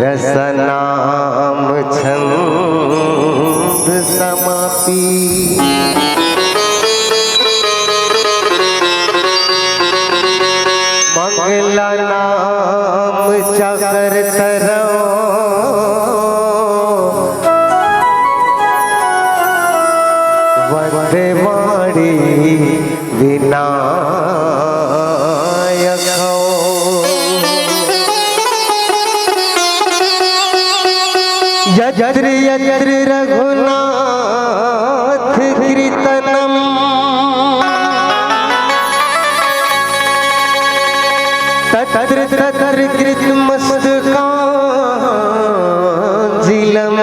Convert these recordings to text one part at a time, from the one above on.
रसनाम छंद समापी मंगला नाम चकर तरो वंदे वाणी विनायक यत्र यत्र रघुनाथ कीर्तनम तत्र तत्र कृतमस्तकाञ्जिलम्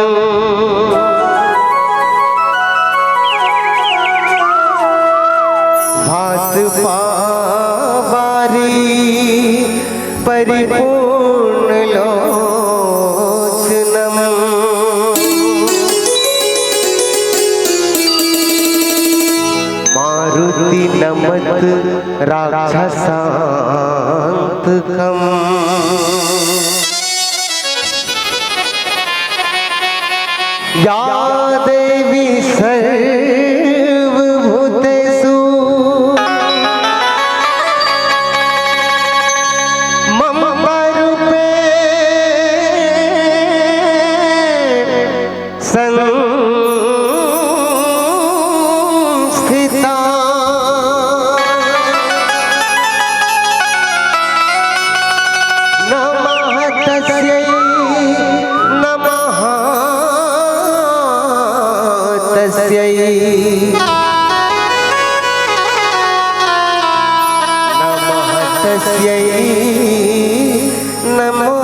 परिपूर्ण लोचनम मारुति नमत राक्षसांतकम या देवी सर्वभूतेषु मम रूपेण संस्थिता नमः तस्यै नमः तस्यै नमः तस्यै नमो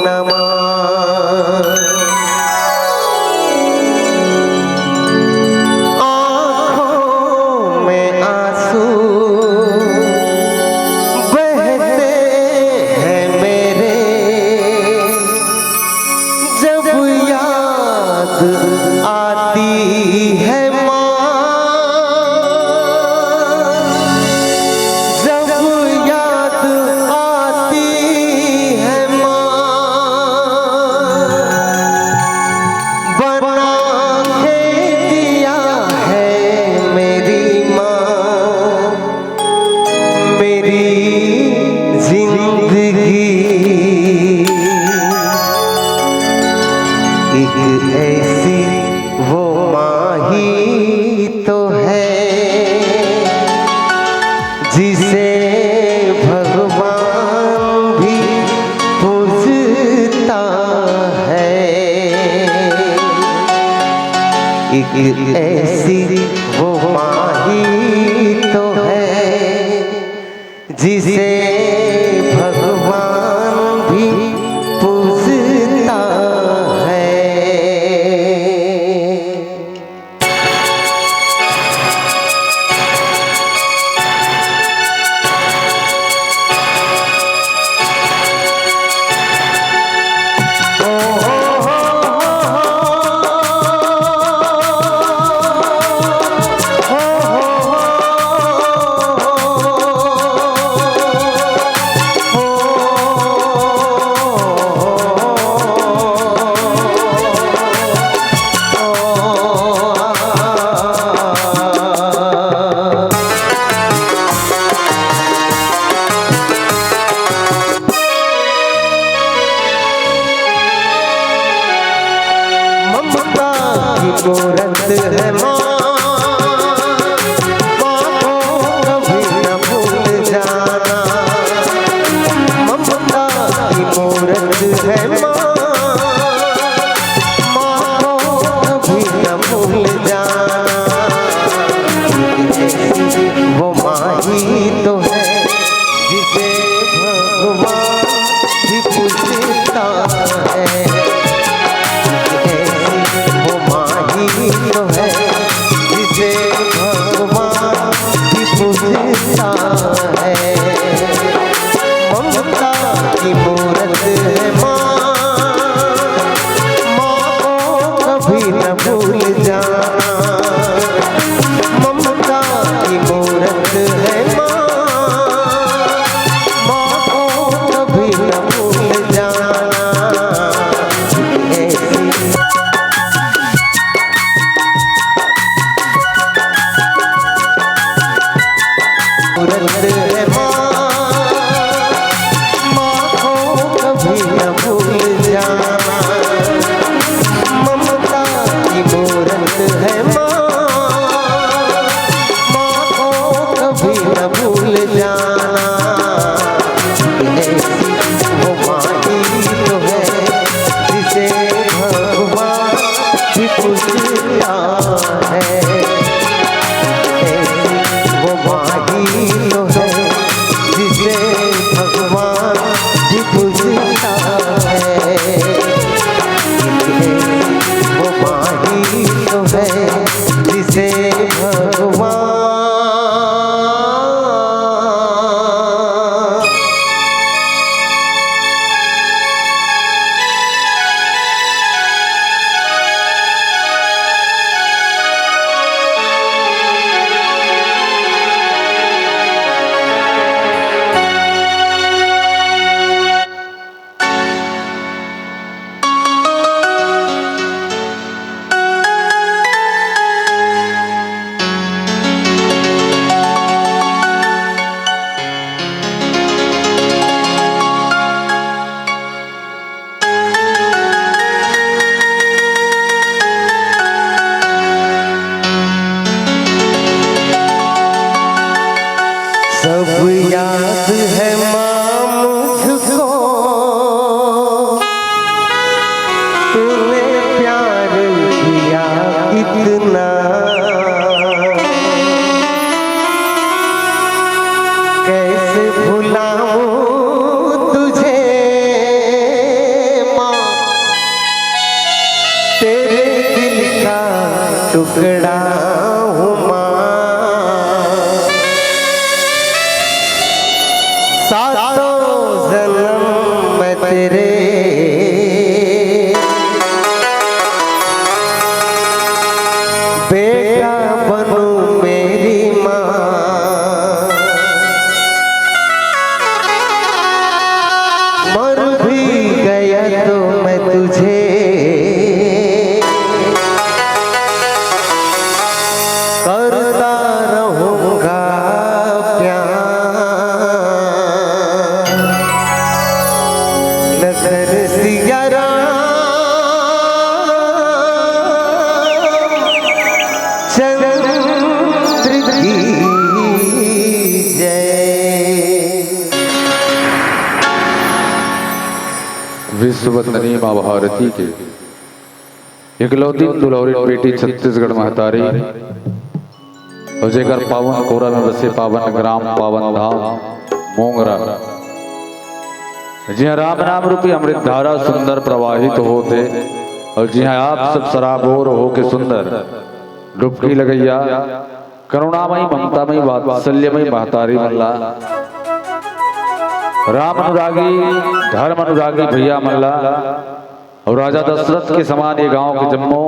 नमः। आँखों में आंसू बहते हैं मेरे जब याद आती है माँ, जब याद आती है माँ, बना के दिया है मेरी माँ मेरी जिंदगी। एक ऐसी वो माँ ही तो है जिसे भगवान भी पूजता है। एक ऐसी वो माँ ही तो है जिसे भगवान भी पूजता है। ममता की मूरत है माँ, माँ को कभी न भूल जाना। ममता की मूरत है माँ, माँ को कभी न भूल जाना। वो माँ ही तो है जिसे भगवान भी पूजता है। वो माँ ही तो है टुकड़ा हूँ माँ, सातों जन्म मैं तेरे बेटा बनूं मेरी माँ। मर भी गया तो मैं तुझे करता रहूंगा प्यार। नजर सिया चंद्र की जय। विश्ववंदनी माँ भारती के इकलौती दुलौरी बेटी छत्तीसगढ़ महतारी और जेकर पावन कोरा में बसे पावन ग्राम पावन धाम मोंगरा, जी हाँ राम नाम रूपी अमृत धारा सुंदर प्रवाहित होते, और जी हाँ आप सब सराबोर हो के सुंदर डुबकी लगैया करुणामयी ममतामयी वात्सल्यमयी महतारी मल्ला, राम अनुरागी धर्म अनुरागी भैया मल्ला और राजा दशरथ के समान ये गांव के जम्मो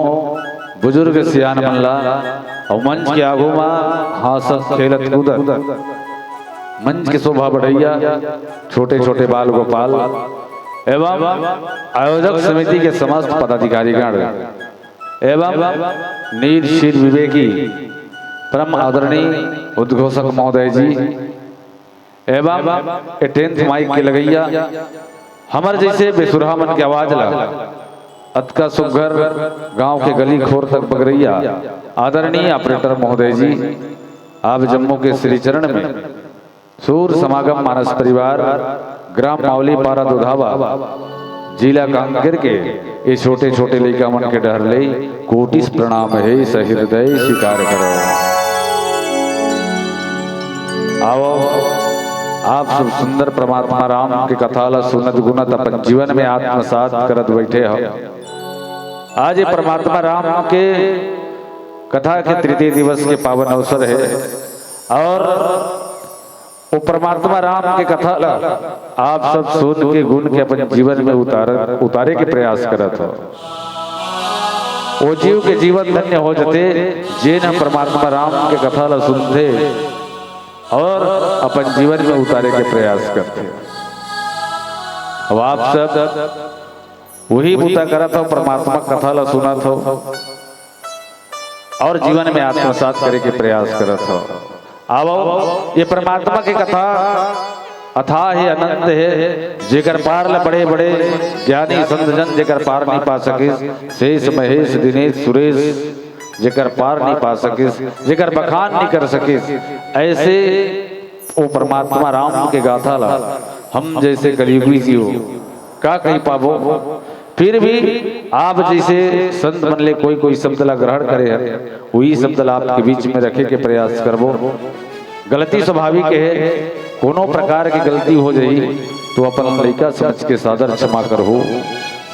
बुजुर्ग सियान मल्ला, और मंच के आगू मां हासत खेलत कूदत मंच की शोभा बढ़ैया छोटे छोटे बाल गोपाल एवं आयोजक समिति के समस्त पदाधिकारीगण एवं नील शील विवेकी परम आदरणीय उद्घोषक महोदय जी एवं 10th माइक के लगैया हमर जैसे बेसुरहा मन की आवाज ला अतका सुघर गांव के गली खोर तक बगरैया आदरणीय ऑपरेटर महोदय जी, आप जम्मू के श्री चरण में सूर समागम मानस परिवार ग्राम मावली पारा दुधावा जिला कांकेर के ये छोटे छोटे लड़का मन के डर ले कोटिस प्रणाम है सहृदय स्वीकार करो। आओ आप सब सुंदर परमात्मा राम के कथाला सुनत गुनत अपन जीवन में आत्मसात करत बैठे हो। आज ये परमात्मा राम के कथा के तृतीय दिवस के पावन अवसर है, और वो परमात्मा राम के कथा आप सब सुन के गुण के अपन जीवन में उतारे के प्रयास करत हो। वो जीव के जीवन धन्य हो जाते जे न परमात्मा राम के कथा ला सुनते और अपन जीवन में उतारे के प्रयास करते। अब आप सब वही बूता करत हो, परमात्मा कथा ला सुनत हो और जीवन में आत्मसात करे के प्रयास करत हो। आओ ये परमात्मा की कथा अथाह है अनंत है, जेकर पार ल बड़े बड़े ज्ञानी संत जन जेकर पार नहीं पा सके, शेष महेश दिनेश सुरेश जेकर पार नहीं पा सके, जेकर बखान नहीं कर सके, ऐसे वो परमात्मा राम के गाथा ला हम जैसे कलयुगी जीव का कहीं पाबो। फिर भी आप जैसे संत मन ले कोई कोई शब्द ला ग्रहण करे है, वही शब्द ला आपके बीच में रखे के प्रयास करबो। गलती स्वाभाविक है, कोनो प्रकार की गलती हो जाई तो अपन लड़का समझ के सादर क्षमा कर हो,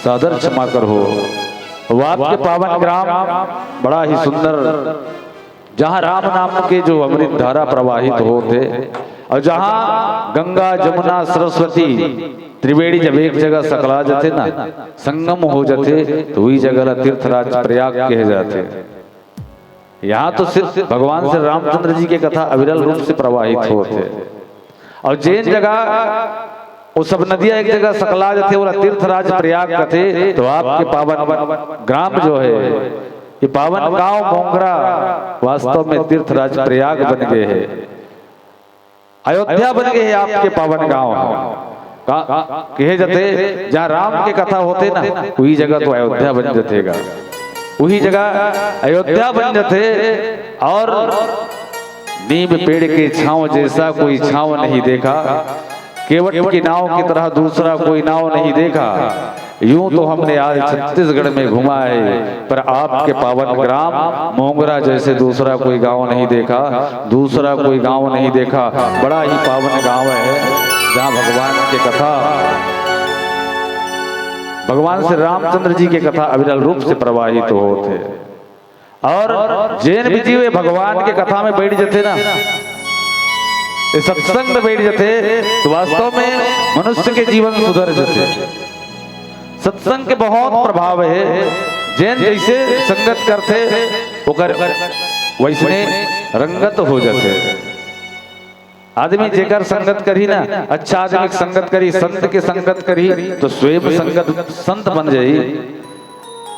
सादर क्षमा कर हो। वो आपके पावन ग्राम बड़ा ही सुंदर, जहाँ राम नाम के जो अमृत धारा प्रवाहित होते, और जहाँ गंगा जमुना सरस्वती त्रिवेणी जब एक जगह सकला जाते ना, संगम हो जाते, तो वही जगह तीर्थराज प्रयाग कहे जाते। यहाँ तो सिर्फ भगवान श्री रामचंद्र जी के कथा अविरल रूप से प्रवाहित होते, और जिन जगह वो सब नदियां एक जगह सकला जाते और तीर्थराज प्रयाग कहते, तो आपके पावन ग्राम जो है, ये पावन गांव मोंगरा वास्तव में तीर्थराज प्रयाग बन गए हैं, अयोध्या बन गए हैं आपके पावन गांव कहे जाते। जहाँ राम के कथा होते ना, वही जगह तो अयोध्या बन जातेगा, वही जगह अयोध्या बन जाते। और नीम पेड़ के छांव जैसा कोई छांव नहीं देखा, केवट की नाव की तरह दूसरा कोई नाव नहीं देखा। यूं तो हमने आज छत्तीसगढ़ में घुमा है, पर आपके पावन ग्राम मोंगरा जैसे दूसरा कोई गांव नहीं देखा, दूसरा कोई गांव नहीं देखा। बड़ा ही पावन गांव है, जहां भगवान की कथा, भगवान श्री रामचंद्र जी की कथा अविरल रूप से प्रवाहित होते। और जैन भी जीव भगवान के कथा में बैठ जाते ना, इस सत्संग में बैठ जाते तो वास्तव में मनुष्य के जीवन सुधर जाते। सत्संग के बहुत प्रभाव है। जैन जैसे संगत करते ओकर वैसने रंगत हो जाते। आदमी जेकर संगत करी ना, अच्छा आदमी की संगत करी, संत के संगत करी तो स्वयं संगत संत बन जाई।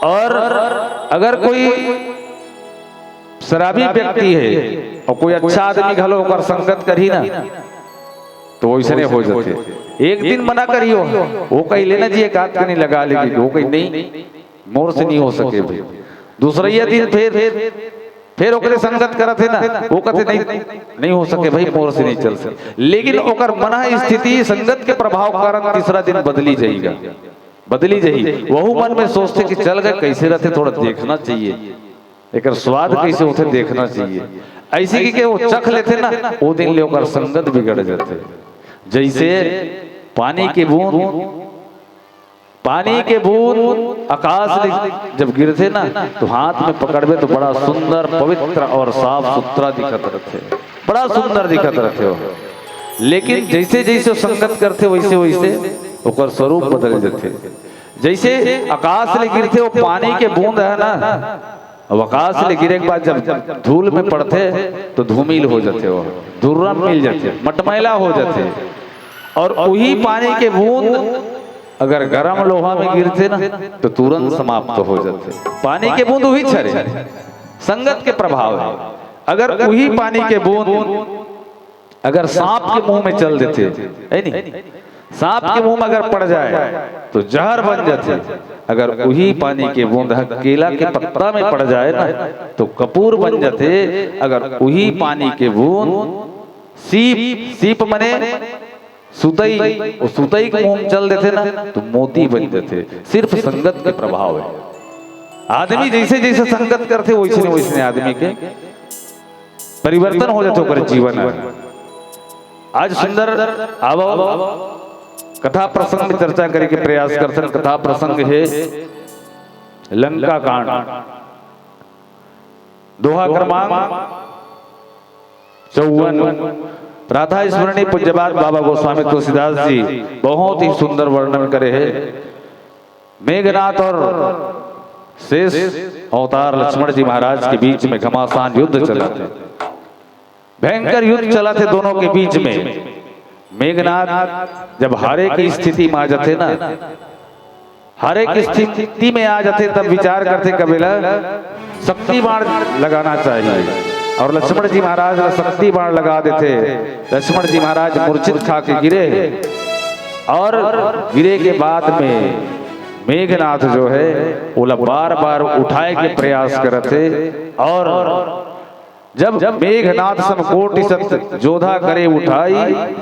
और अगर कोई शराबी व्यक्ति है और कोई अच्छा आदमी घलो ओकर संगत करी ना तो वैसने हो जाते। एक दिन मना करियो, वो कहीं लेना जी एक आध नहीं लगा लेगी, वो कहीं नहीं मोर से नहीं हो सके। फिर दूसरा ये दिन फिर ओकरे संगत करत है ना, वो कहते नहीं हो सके भाई, मोर से नहीं चल सके। लेकिन ओकर मना स्थिति संगत के प्रभाव कारण तीसरा दिन बदली जाएगा, बदली जाई। वहू मन में सोचते कि चल गए कैसे रहते, थोड़ा देखना चाहिए, एक स्वाद कैसे होते देखना चाहिए। ऐसे की वो चख लेते ना, वो दिन ले ओकर संगत बिगड़ जाते। जैसे पानी के बूंद आकाश में जब गिरते ना तो हाथ में पकड़बे तो बड़ा सुंदर पवित्र और साफ सुथरा दिखत रहते, बड़ा सुंदर दिखत रहते हो। लेकिन जैसे जैसे संगत करते वैसे वैसे ओकर स्वरूप बदल जाते। जैसे आकाश में गिरते वो पानी के बूंद है ना, अब आकाश से गिरे के बाद जब धूल में पड़ते तो धूमिल हो जाते, वो धुर्रम मिल जाते, मटमैला हो जाते। और वही पानी के बूंद अगर गर्म लोहा में गिरते ना तो तुरंत समाप्त हो जाते। पानी के बूंद वही छरे, संगत के प्रभाव है। अगर वही पानी के बूंद अगर सांप के मुंह में चल देते है नहीं, सांप के मुंह में अगर पड़ जाए तो जहर बन जाते। अगर वही पानी के बूंद केला के पत्ता में पड़ जाए ना तो कपूर बन जाते। अगर वही पानी के बूंद सीप मने सुतई, वो सुतई के मुंह में चल देते ना तो मोती बन जाते। सिर्फ संगत के प्रभाव है। आदमी जैसे जैसे संगत करते वैसे वैसे आदमी के परिवर्तन हो जाते ओकर जीवन में। आज सुंदर आवो कथा प्रसंग में चर्चा करे के प्रयास करते। कथा प्रसंग है लंका कांड, दोहा क्रमांक 54। राधा स्मरणी पूज्यपाद बाबा गोस्वामी तुलसीदास जी बहुत ही सुंदर वर्णन करे है। मेघनाथ और शेष अवतार लक्ष्मण जी महाराज के बीच में घमासान युद्ध चला थे, भयंकर युद्ध चला थे दोनों के बीच में। मेघनाथ जब हारे की स्थिति में आ जाते ना, हारे की स्थिति में आ जाते तब विचार करते कबीला शक्ति बाण लगाना चाहिए। और लक्ष्मण जी महाराज शक्ति बाण लगा देते। लक्ष्मण जी महाराज मूर्छित खा के गिरे और गिरे के बाद में मेघनाथ जो है वो बार बार उठाए के प्रयास करते। और जब मेघनाथ समकोटि सत जोधा करे उठाई,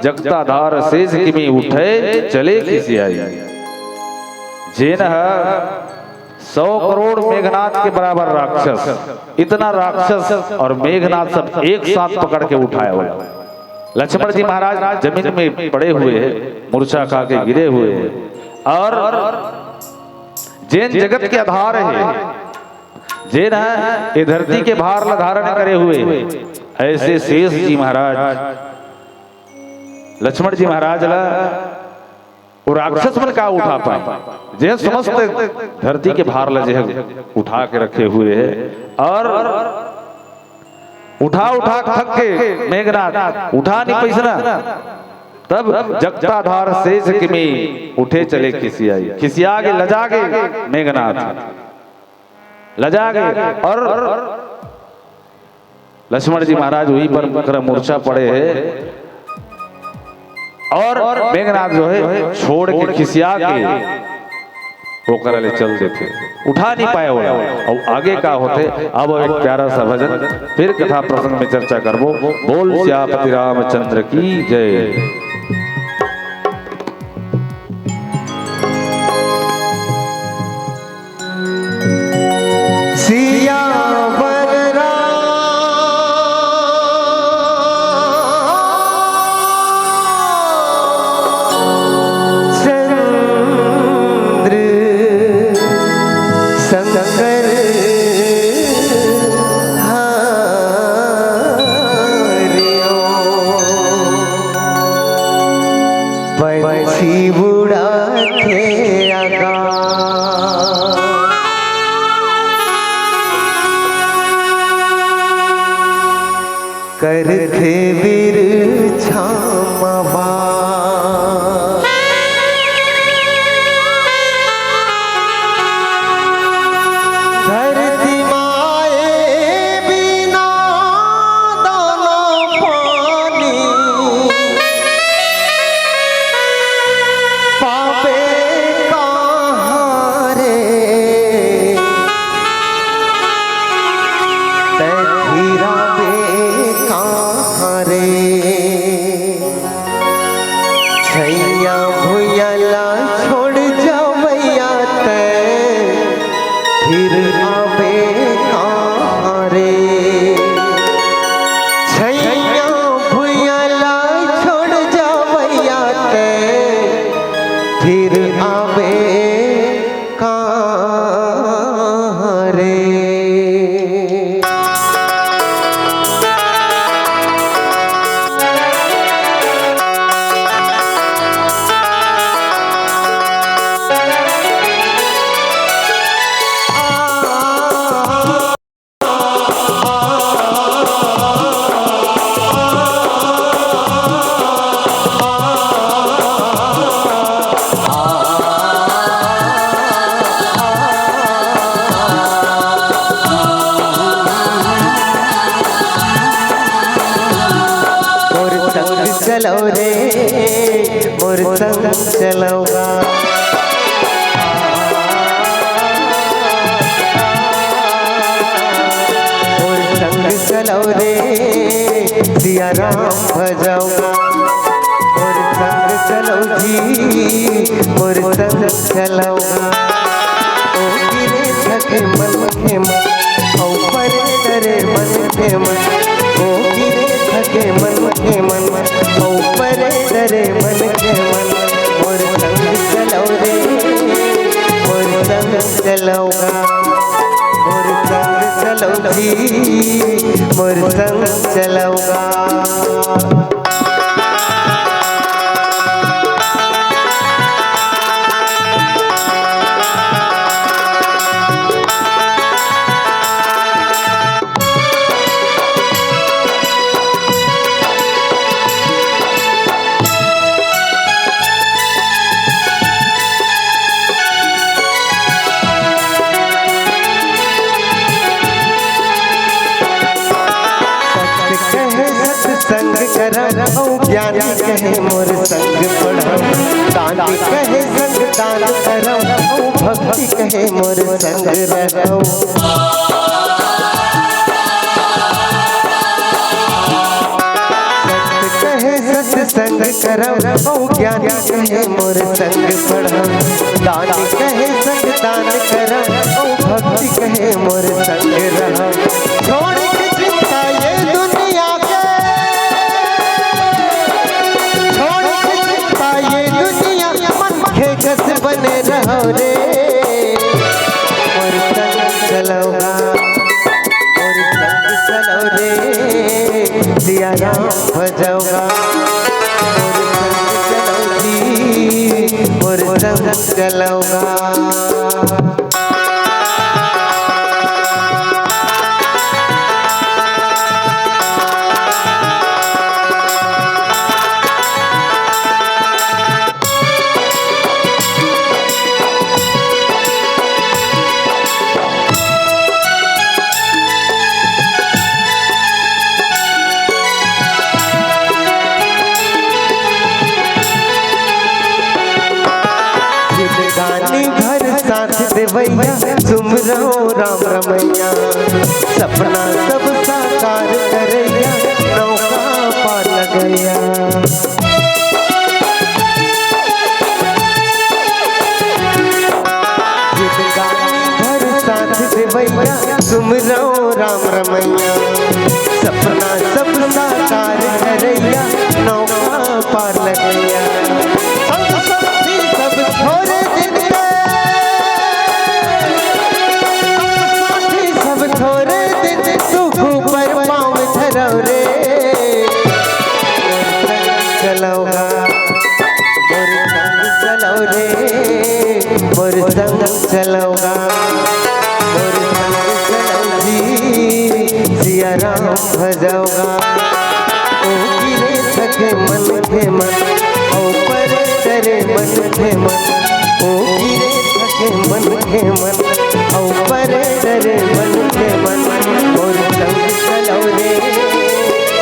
जगता धार शेष किमी उठे चले खिसियाई। जेन 100 करोड़ मेघनाथ के बराबर राक्षस, इतना राक्षस और मेघनाथ सब एक साथ पकड़ के उठाया हुआ। लक्ष्मण जी महाराज जमीन में पड़े हुए हैं, मूर्छा खा के गिरे हुए हैं। और जैन जगत के आधार है, जैन है ये धरती के भार धारण करे हुए। ऐसे शेष जी महाराज लक्ष्मण जी महाराज ला वो राक्षस मन का उठा पाए, जे समस्त धरती के भार लजे उठा के रखे हुए है। और उठा थक के मेघनाथ उठा नहीं पैसना, तब जगता धार शेष किमी उठे चले खिसियाई। खिसिया के लजा गए मेघनाथ, लजा गए। और लक्ष्मण जी महाराज वहीं पर मूर्छा पड़े हैं। और मेघनाथ जो है छोड़ के खिसिया के वो करले चल देते, उठा नहीं पाए वो। और आगे का होते अब एक प्यारा सा भजन, फिर कथा प्रसंग में चर्चा करबो। बोल श्यापति रामचंद्र की जय। करथे वीर छामबा धरती माए बिना दाना पानी पावे कहाँ रे धीरा बे कहाँ रे छैया भुयला छोड़ जावैया ते फिर आवे कहाँ रे छैया भुयला छोड़ जावैया ते फिर आवे कहाँ रे। चलो रे मोर संग चलोगा मोर संग चलो रे सिया राम भजाऊंगा मोर संग चलो जी मोर संग चलोगा ओ गिरे थके मन के मन औ परे डरे मन के मन ओ गिरे थके मन के मन औ परे डरे मन के मन मोर संग चलो रे मोर संग चलोगा मोर संग चलो जी मोर संग चलोगा। संग करम ज्ञानी कहे मोर संग पढ़म दानी कहे संग दान करम भक्ति कहे मोर संग रहम कहे सत्संग करम ज्ञानी कहे मोर संग पढ़म दानी कहे संग दान करम भक्ति कहे मोर संग रहम छोड़ के चिंता ये दुनिया कस बने रहो रे मोर संग चलोगा मोर संग चलो रे सिया राम भजाऊंगा मोर संग चलोगा। घर साथ देवैया सुमरो राम रमैया सपना सब साकार करैया नौका पार लगैया घर साथ देवैया सुमरो राम रमैया सपना सब साकार करैया नौका पार लगैया सब थोड़े दिन थोड़े दिन सुख पर पाँव धरो रे चलोगा मोर संग चलो रे मोर संग चलोगा मोर संग चलो जी सिया राम भजाऊंगा। मन के मन औ परे डरे मन के मन और संग चलो रे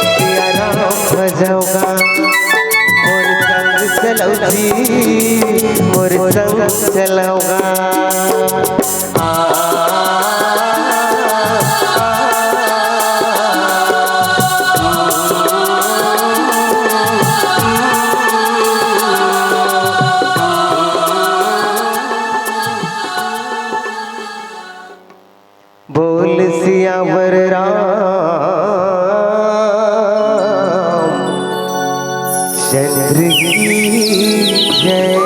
सिया राम भजौगा और संग चलो जी मोर संग चलौगा बोल सियावर राम चंद्र की जय।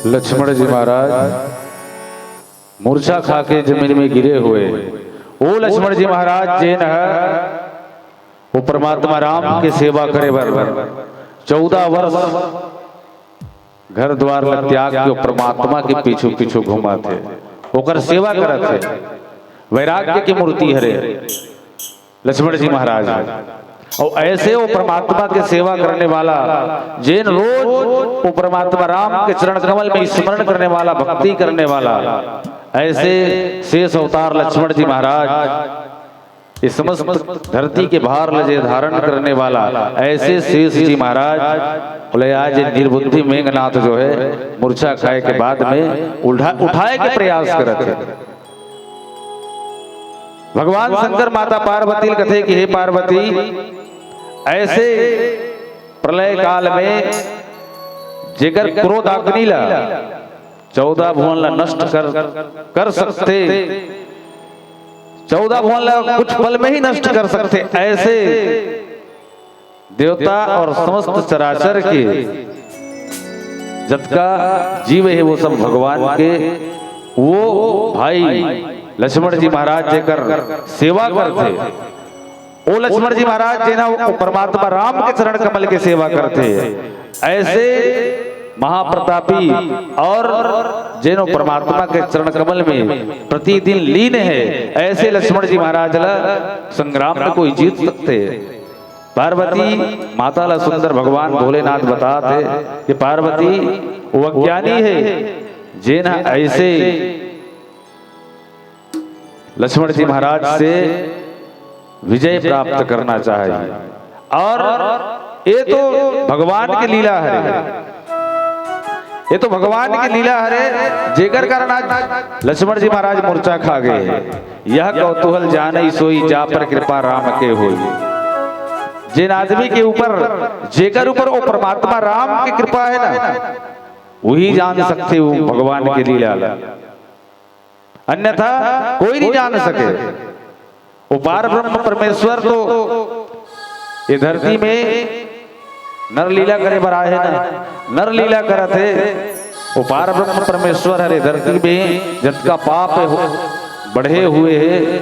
लक्ष्मण जी महाराज मूर्छा खा के जमीन में गिरे हुए। वो लक्ष्मण जी महाराज जैन है वो परमात्मा राम के सेवा करे बर 14 वर्ष घर द्वार लग त्याग के परमात्मा के पीछू पीछू घुमा थे ओकर सेवा करत थे। वैराग्य की मूर्ति हरे लक्ष्मण जी महाराज और ऐसे वो परमात्मा के सेवा करने वाला जैन रोज वो परमात्मा राम के चरण कमल में स्मरण करने वाला भक्ति करने वाला ऐसे शेष अवतार लक्ष्मण जी महाराज इस समस्त धरती के भार लजे धारण करने वाला ऐसे शेष जी महाराज बोले आज निर्बुद्धि मेघनाथ जो है मूर्छा खाए के बाद में उठाए के प्रयास करते। भगवान शंकर माता पार्वती कथे कि हे पार्वती ऐसे प्रलय काल में जेकर क्रोध अग्नि ला 14 भुवन ला नष्ट कर सकते 14 भुवन ला कुछ पल में ही नष्ट कर सकते ऐसे देवता और समस्त चराचर के जतका जीव है वो सब भगवान के वो भाई लक्ष्मण जी महाराज जेकर सेवा करते वो लक्ष्मण जी महाराज जेना परमात्मा राम के चरण कमल के सेवा करते ऐसे महाप्रतापी और जेनो परमात्मा के चरण कमल में प्रतिदिन लीन है ऐसे लक्ष्मण जी महाराज ला संग्राम में कोई जीत सकते। पार्वती माता ला सुंदर भगवान भोलेनाथ बताते कि पार्वती वो अज्ञानी है जेना ऐसे लक्ष्मण जी महाराज से विजय प्राप्त करना चाहिए और ये तो भगवान की लीला है ये तो भगवान की लीला है जेकर कारण आज लक्ष्मण जी महाराज मूर्छा खा गए। यह कौतूहल जाने सोई जा पर कृपा राम के होई। जिन आदमी के ऊपर जेकर ऊपर वो परमात्मा राम की कृपा है ना वही जान सकते वो भगवान की लीला अन्यथा कोई नहीं जान सके। वो पार ब्रह्म परमेश्वर तो ये धरती में नर लीला करे बर आए ना नर लीला करत है वो पार ब्रह्म परमेश्वर हरे धरती में जिसका पाप है बढ़े हुए है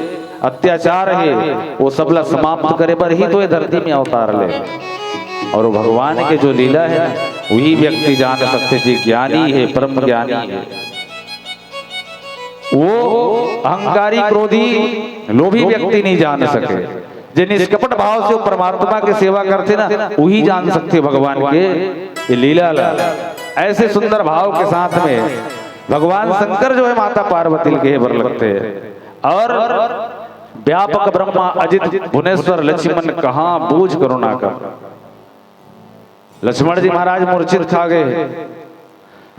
अत्याचार है वो सबला समाप्त करे पर ही तो ये धरती में अवतार ले और वो भगवान के जो लीला है वही व्यक्ति जान सकते जी ज्ञानी है परम ज्ञानी है। वो अहंकारी क्रोधी लोभी व्यक्ति नहीं जान सके जिन निष्कपट भाव से परमात्मा की सेवा करते ना वही जान सकते भगवान के ये लीला ऐसे सुंदर भाव के साथ में भगवान शंकर जो है माता पार्वती के बर लगते हैं और व्यापक ब्रह्मा अजित भुवनेश्वर लक्ष्मण कहाँ बूझ करुणा का। लक्ष्मण जी महाराज मूर्छित खा गए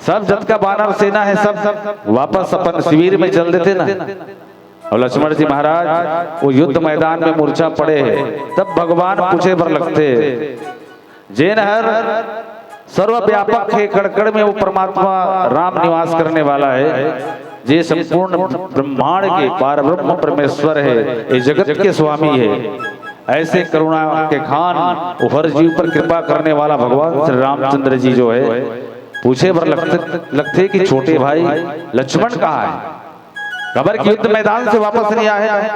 सब जत का बानर सेना है सब वापस अपन शिविर में चल देते ना और लक्ष्मण जी महाराज वो युद्ध मैदान में मूर्छा पड़े हैं तब भगवान पूछे बर लगते जैन हर सर्वव्यापक है कड़कड़ में वो परमात्मा राम निवास करने वाला है जे संपूर्ण ब्रह्मांड के पार ब्रह्म परमेश्वर है ये जगत के स्वामी है ऐसे करुणा के खान वो हर जीव पर कृपा करने वाला भगवान श्री रामचंद्र जी जो है पूछे बर लगते कि छोटे भाई लक्ष्मण कहाँ है खबर की युद्ध मैदान से वापस नहीं आए।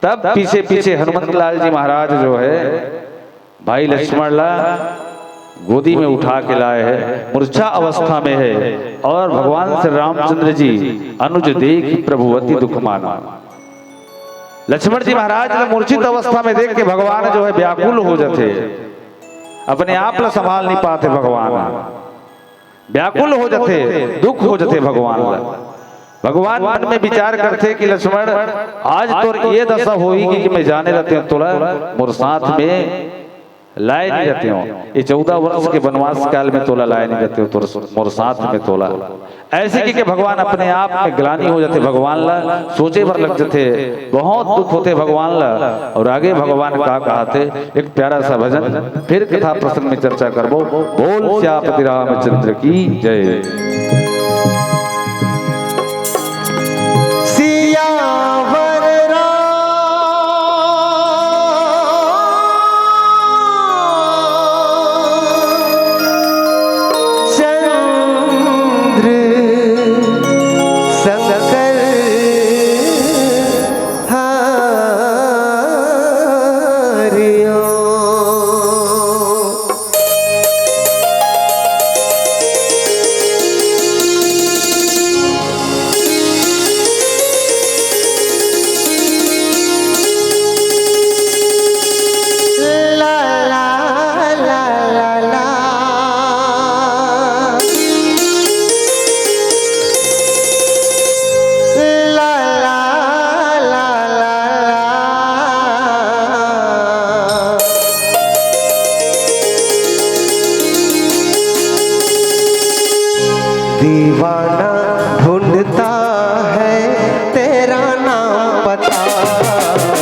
तब पीछे पीछे हनुमत लाल जी महाराज जो है भाई लक्ष्मण ला गोदी में उठा के लाए हैं मूर्छा अवस्था में है और भगवान श्री रामचंद्र जी अनुज देख प्रभुवती दुख माना। लक्ष्मण जी महाराज मूर्छित अवस्था में देख के भगवान जो है व्याकुल हो जाते अपने आप ला संभाल नहीं पाते भगवान व्याकुल हो जाते, दुख हो जाते भगवान ला। भगवान मन में विचार करते कि लक्ष्मण आज तो ये दशा होगी कि मैं जाने रहते हूँ तोला मोर साथ में लाए नहीं रहते हो, ये 14 वर्ष के वनवास काल में तोला लाए नहीं रहते हो तो मोर साथ में तोला। ऐसे कि भगवान अपने आप में ग्लानि हो जाते भगवान ला, सोचे भर लग जाते, बहुत दुख होते भगवान ला। और आगे भगवान का कहते एक प्यारा सा भजन, फिर कथा प्रसंग में चर्चा करबो। बोल श्यामपति रामचंद्र की जय। दीवाना ढूंढता है तेरा नाम पता,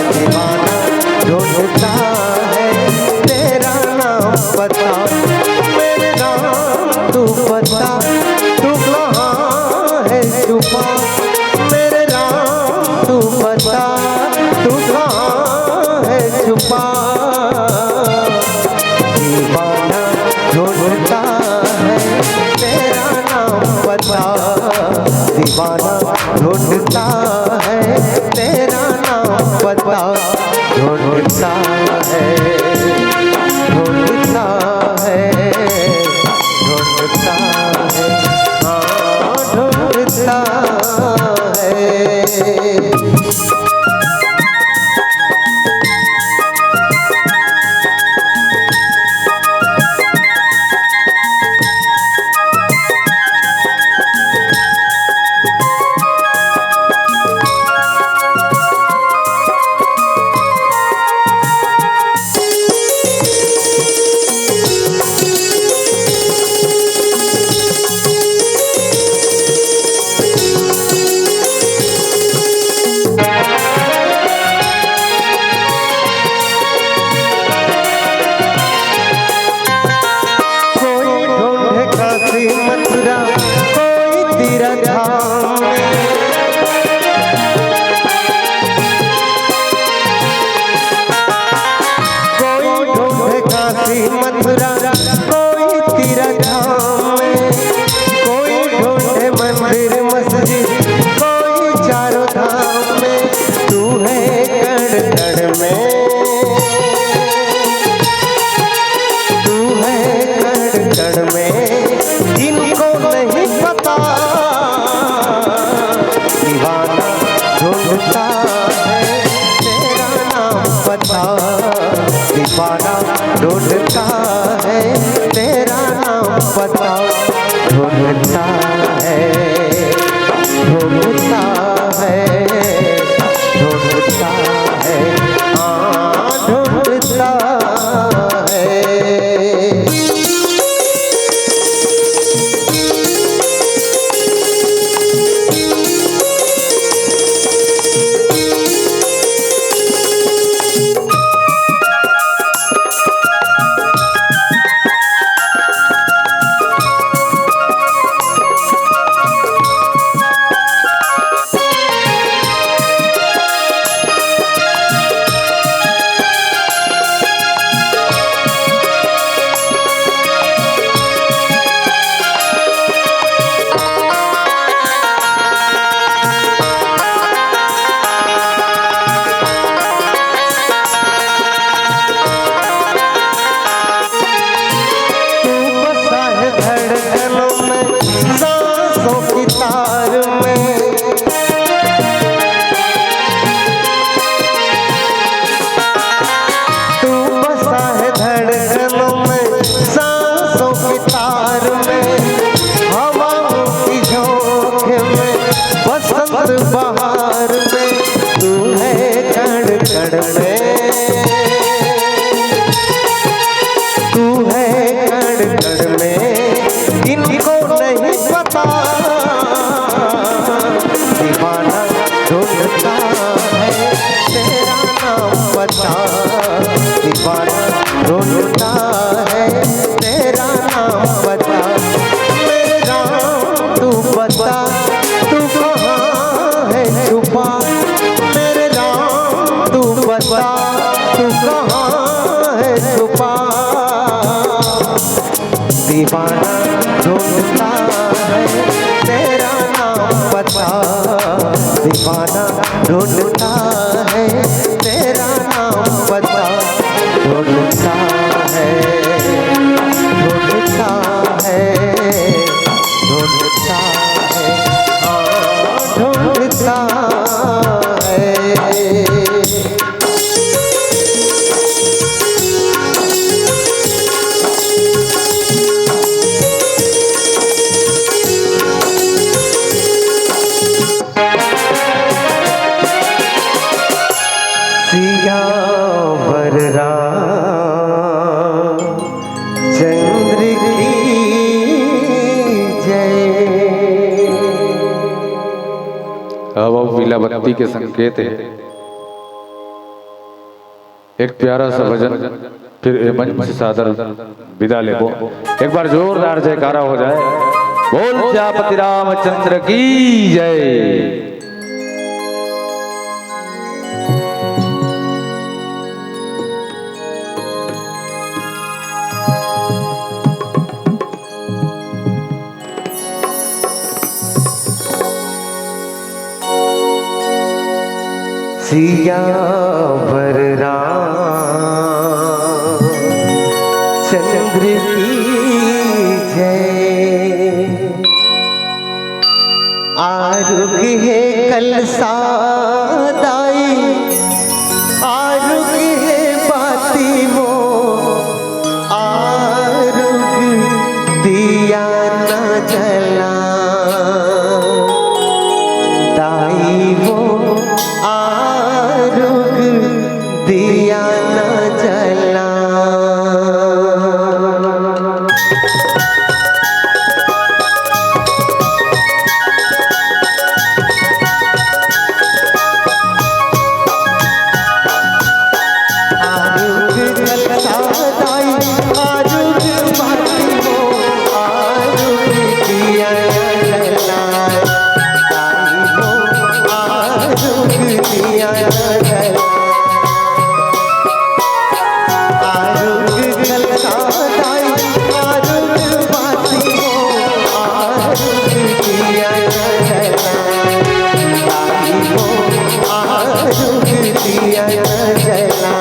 दीवाना ढूंढता है तेरा नाम पता। मेरे नाम तू पता, तू कहाँ है छुपा। मेरे नाम तू पता, तू कहाँ है छुपा। दीवाना ढूंढता है तेरा नाम पता, दीवाना ढूंढता है तेरा नाम पता। ढूंढता है, ढूंढता है, ढूंढता है, हाँ ढूंढता है। मथुरा कोई तीरथ धाम, कोई ढूंढे काशी मथुरा कोई तीरथ धाम में, कोई ढूंढे मंदिर मस्जिद कोई चारों धाम में। तू है कण कण में, तू है कण कण में, इनको नहीं पता। दीवाना ढूंढता है तेरा नाम पता, दीवाना ढूंढता है तेरा नाम पता। ढूंढता है, ढूंढता है, ढूंढता है, हाँ ढूंढता है। ढूंढता है तेरा नाम बता, दीवाना ढूंढता है तेरा नाम बता। मेरे राम तू बता तू कहाँ है छुपा, मेरे राम तू बता तू कहाँ है छुपा। दीवाना ढूंढता है तेरा नाम बता, दीवाना ढूंढता है तेरा नाम बता। ढूंढता है ढूंढता है ढूंढता है हाँ ढूंढता है। सियावर रामचंद्र की जय। अब लीलावती के संकेत है। एक प्यारा सा भजन फिर मंच सादर विदा लेबो। एक बार जोरदार जयकारा हो जाए। बोल सियापति रामचंद्र की जय। सियावर रामचंद्र की जय। आरुग है कलसा दाई, आरुग है बाती वो, आरुग दिया न जला दाई वो, आरुग दिया न जला। आरुग कलसा दाई, आरुग बाती वो, आरुग दिया न जला दाई वो, आरुग दिया न जला। आरुग कलसा दाई, आरुग बाती वो, आरुग दिया न जला दाई वो, आरुग दिया न जला।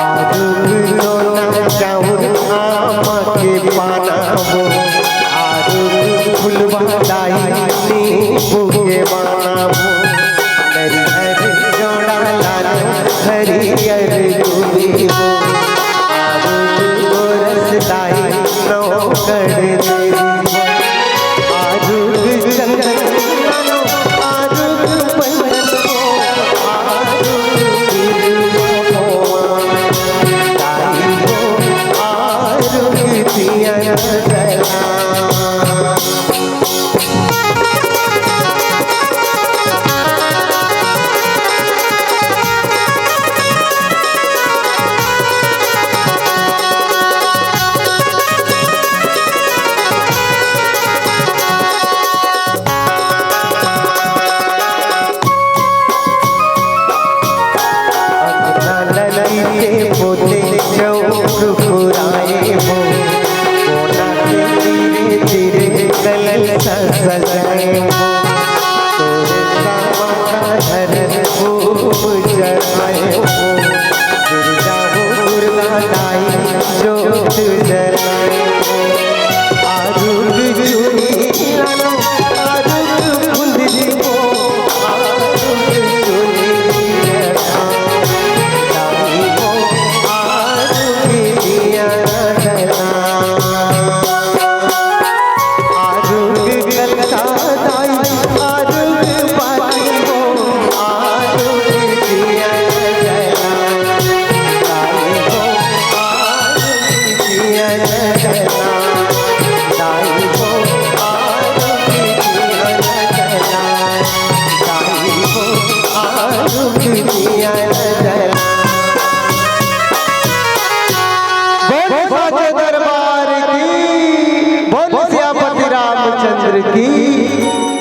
आरुग लोना चाउर आम के पाना वो, आरुग फुलवा दाई नींबू के माना वो। नरिहर जोड़ा लाना हरियर दूधी वो, आरुग गोरस दाई नौकड़ देवी वो। आरुग चंदन लानो, आरुग पंजन वो, आरुग दिलवा दाई वो, आरुग दिया न जला। ललकी के पोते चौक फुराए वो, कोना के धीरे धीरे कलल सजाए वो। तोरे सामा का धरन खूब जलाए वो, दुर्गा वो दुर्गा दाई जोत जलाए वो। आरुग चूड़ी लानो, आरुग फुंदरी वो, आरुग चूड़ी जला दाई वो, रामचंद्र की